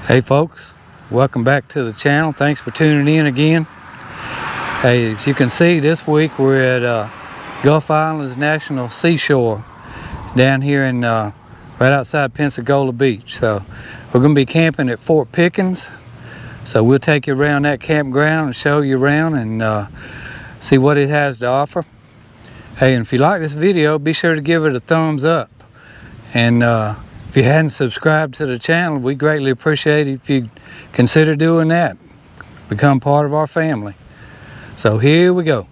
Hey folks, welcome back to the channel. Thanks for tuning in again. Hey, as you can see, this week we're at Gulf Islands National Seashore down here in right outside Pensacola Beach. So we're going to be camping at Fort Pickens. So we'll take you around that campground and show you around and see what it has to offer. Hey, and if you like this video, be sure to give it a thumbs up. And if you hadn't subscribed to the channel, we greatly appreciate it if you consider doing that. Become part of our family. So here we go.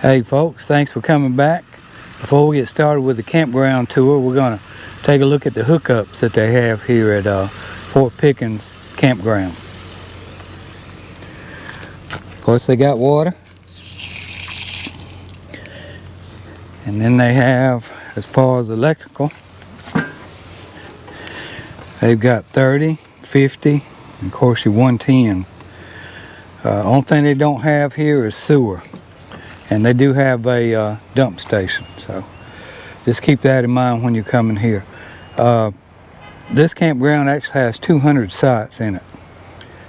Hey folks, thanks for coming back. Before we get started with the campground tour, we're going to take a look at the hookups that they have here at Fort Pickens Campground. Of course, they got water. And then they have, as far as electrical, they've got 30, 50, and of course your 110. Only thing they don't have here is sewer. And they do have a dump station, so just keep that in mind when you're coming here. This campground actually has 200 sites in it.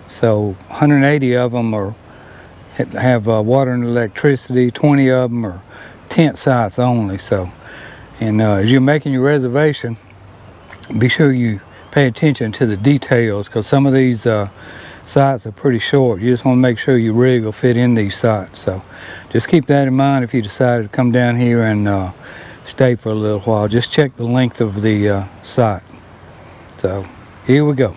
So 180 of them have water and electricity, 20 of them are tent sites only. So, and as you're making your reservation, be sure you pay attention to the details, because some of these sites are pretty short. You just want to make sure your rig will fit in these sites. So just keep that in mind if you decide to come down here and stay for a little while. Just check the length of the site. So here we go.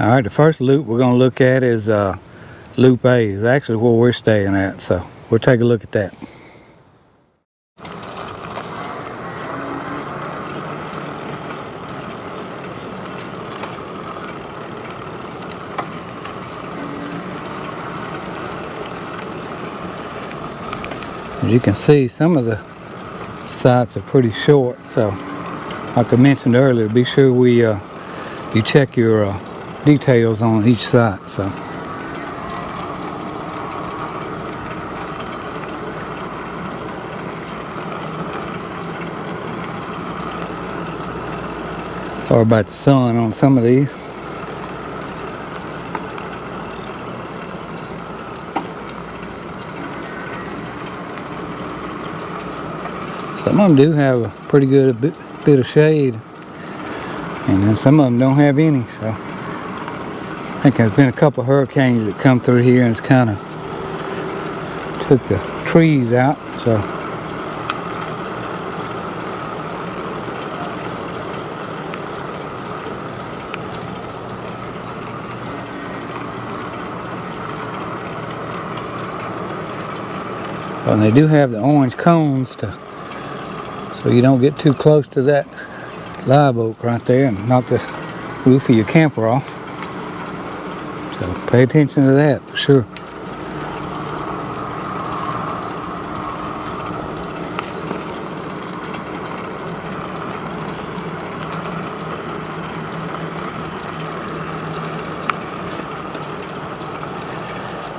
Alright, the first loop we're going to look at is Loop A. Is actually where we're staying at. So we'll take a look at that. As you can see, some of the sites are pretty short, so like I mentioned earlier, be sure you check your details on each site. So sorry about the sun on some of these. Some of them do have a pretty good bit of shade, and then some of them don't have any. So I think there's been a couple of hurricanes that come through here and it's kind of took the trees out. So and they do have the orange cones so you don't get too close to that live oak right there and knock the roof of your camper off. So pay attention to that for sure.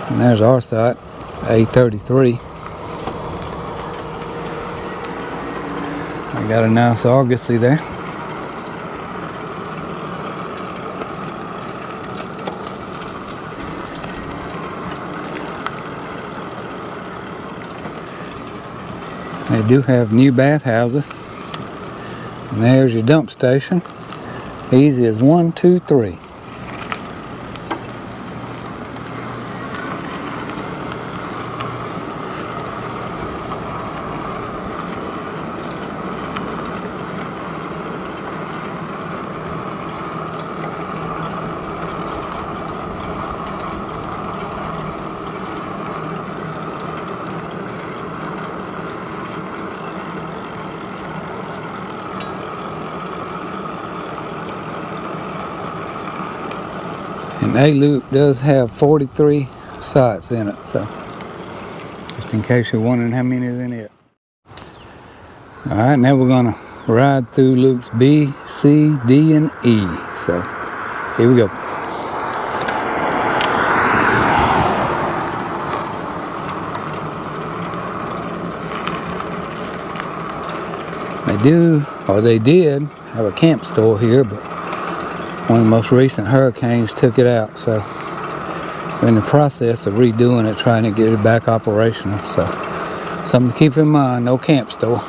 And there's our site, A33. I got a nice Argosy there. They do have new bathhouses. And there's your dump station. Easy as 1, 2, 3. And A loop does have 43 sites in it, so just in case you're wondering how many is in it. Alright, now we're gonna ride through loops B, C, D, and E. So here we go. They did have a camp store here, but one of the most recent hurricanes took it out, so we're in the process of redoing it, trying to get it back operational. So something to keep in mind, no camp store.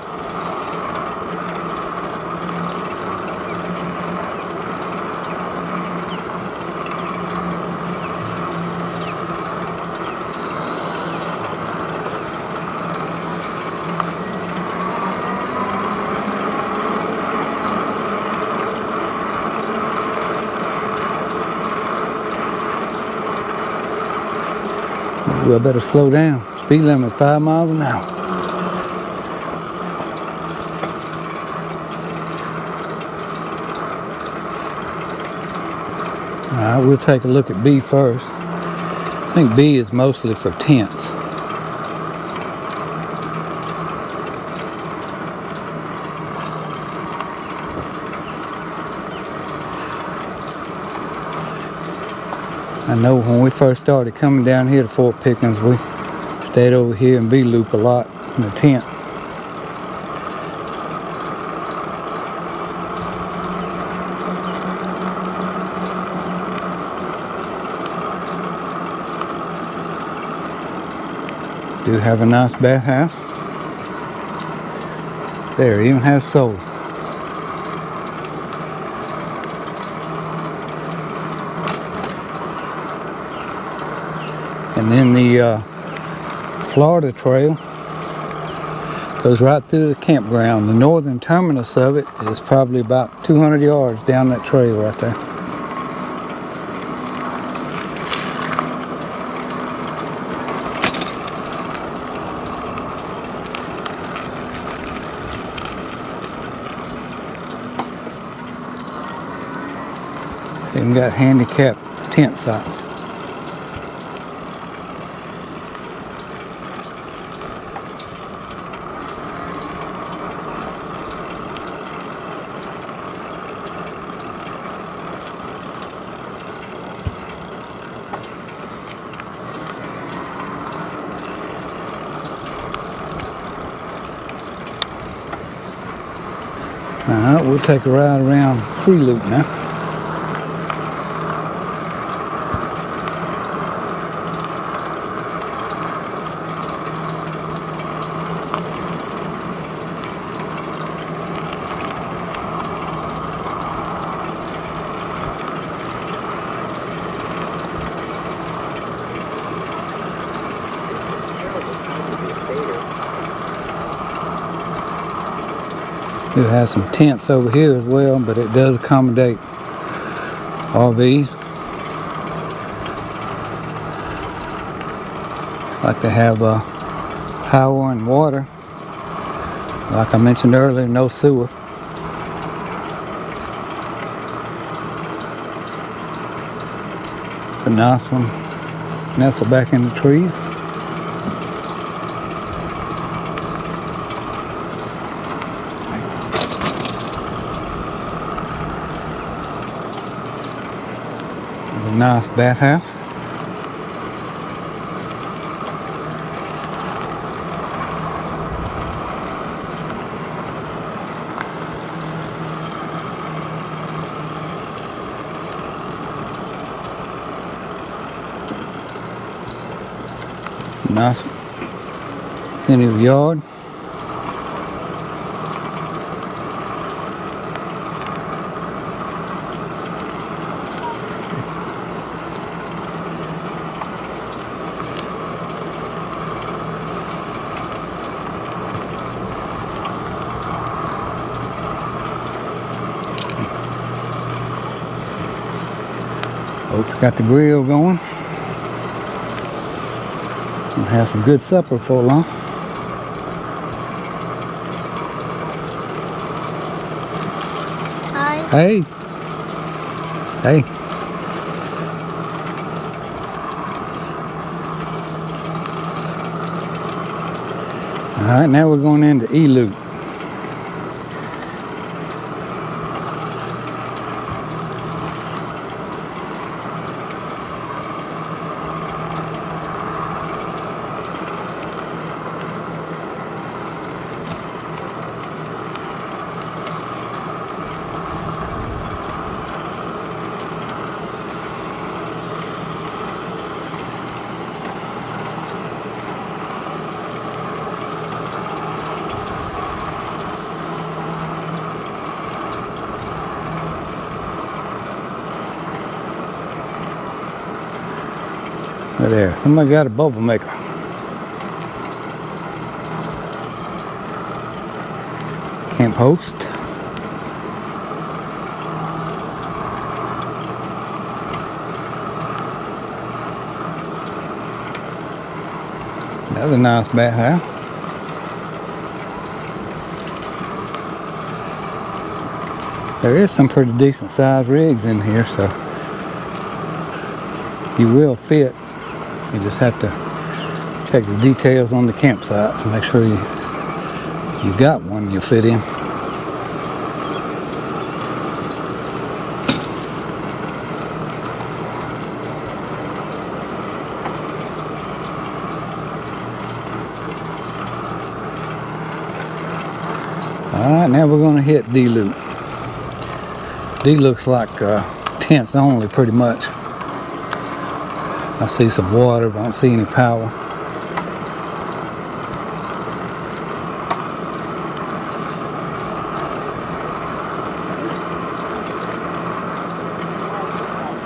I better slow down. Speed limit is 5 miles an hour. Alright, we'll take a look at B first. I think B is mostly for tents. I know when we first started coming down here to Fort Pickens, we stayed over here in B Loop a lot in the tent. Do have a nice bathhouse. There, even has solar. And then the Florida Trail goes right through the campground. The northern terminus of it is probably about 200 yards down that trail right there. Even got handicapped tent sites. Alright, we'll take a ride around C Loop now. It has some tents over here as well, but it does accommodate RVs. Like they have power and water. Like I mentioned earlier, no sewer. It's a nice one. Nestle back in the trees. Nice bathhouse. Nice. Plenty of yard. Folks got the grill going. We'll have some good supper for long. Hi. Hey. Hey. Alright, now we're going into E-Loop. Right there, somebody got a bubble maker. Camp host. Another nice bat house. There is some pretty decent sized rigs in here, so you will fit. You just have to check the details on the campsite to make sure you got one you'll fit in. Alright, now we're going to hit D-Loop. D looks like tents only pretty much. I see some water, but I don't see any power.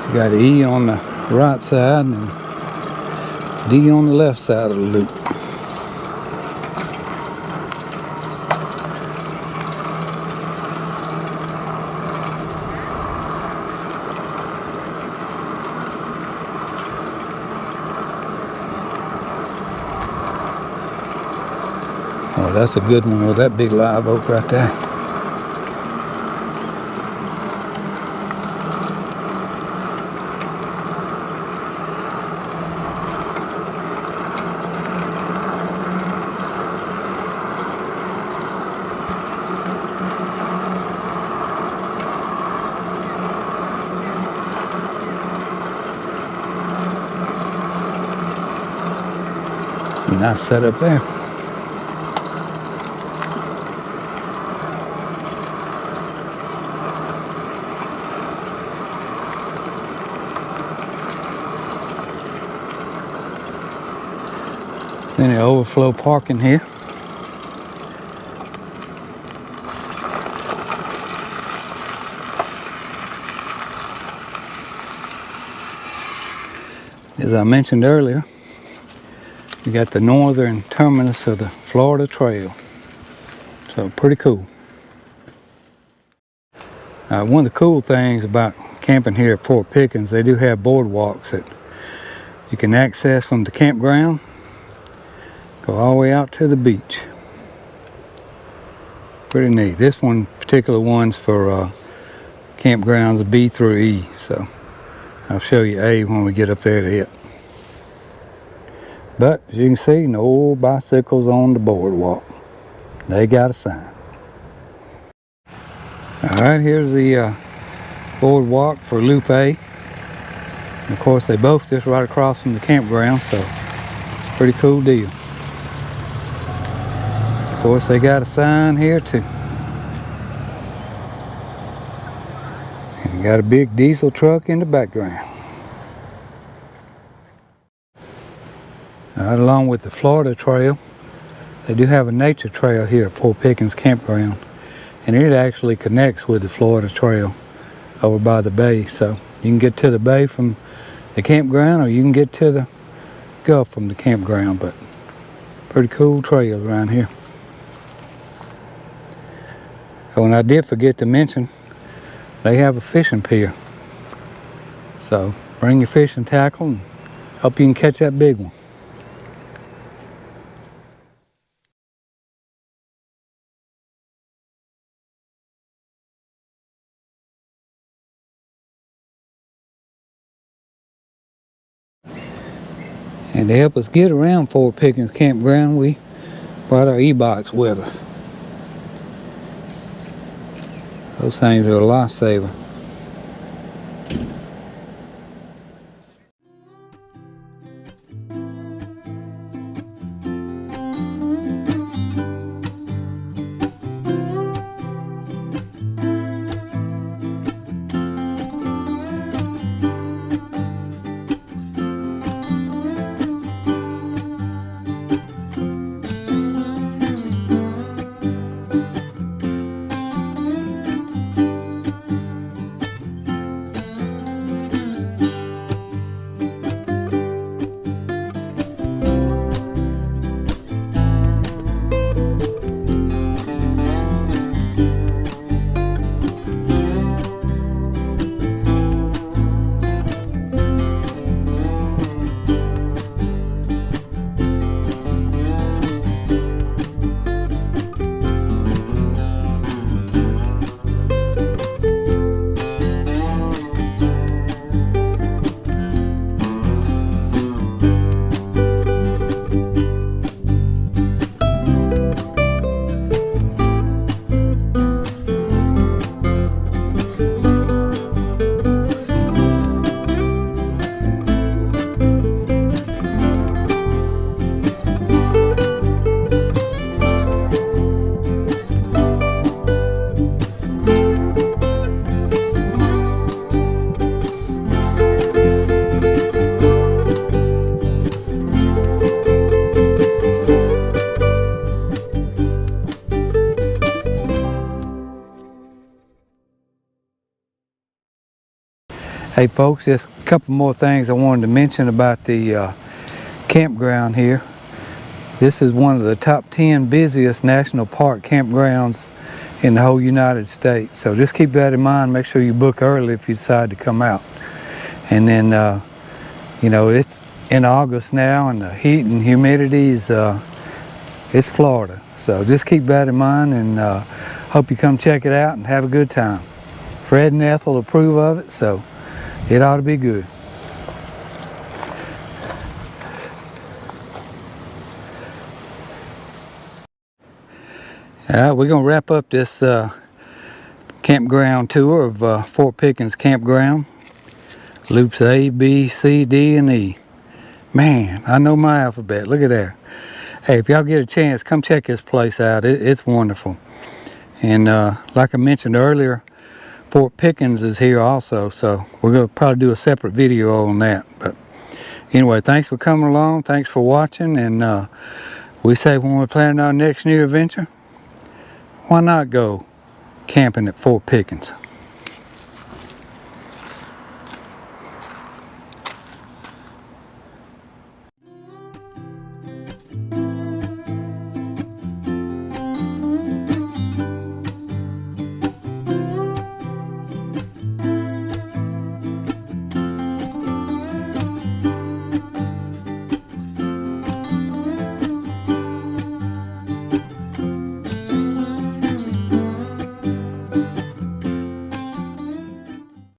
You got E on the right side and D on the left side of the loop. Oh, that's a good one with that big live oak right there. Nice setup there. Then the overflow parking here. As I mentioned earlier, you got the northern terminus of the Florida Trail. So pretty cool. One of the cool things about camping here at Fort Pickens, they do have boardwalks that you can access from the campground, go all the way out to the beach. Pretty neat. This one particular one's for campgrounds B through E, so I'll show you A when we get up there to it. But as you can see, no bicycles on the boardwalk. They got a sign. Alright, here's the boardwalk for Loop A. And of course, they both just right across from the campground, so pretty cool deal. Of course, they got a sign here too. And got a big diesel truck in the background. Right along with the Florida Trail, they do have a nature trail here at Fort Pickens Campground. And it actually connects with the Florida Trail over by the bay. So you can get to the bay from the campground, or you can get to the Gulf from the campground. But pretty cool trails around here. Oh, and I did forget to mention, they have a fishing pier. So bring your fishing tackle and hope you can catch that big one. And to help us get around Fort Pickens Campground, we Brought our e-box with us. Those things are a lifesaver. Hey folks, just a couple more things I wanted to mention about the campground here. This is one of the top 10 busiest national park campgrounds in the whole United States. So just keep that in mind. Make sure you book early if you decide to come out. And then, you know, it's in August now and the heat and humidity's, it's Florida. So just keep that in mind and hope you come check it out and have a good time. Fred and Ethel approve of it, so it ought to be good. We're going to wrap up this campground tour of Fort Pickens Campground. Loops A, B, C, D, and E. Man, I know my alphabet. Look at there. Hey, if y'all get a chance, come check this place out. It's wonderful. And like I mentioned earlier, Fort Pickens is here also, so we're going to probably do a separate video on that. But anyway, thanks for coming along. Thanks for watching. And we say when we're planning our next new adventure, why not go camping at Fort Pickens?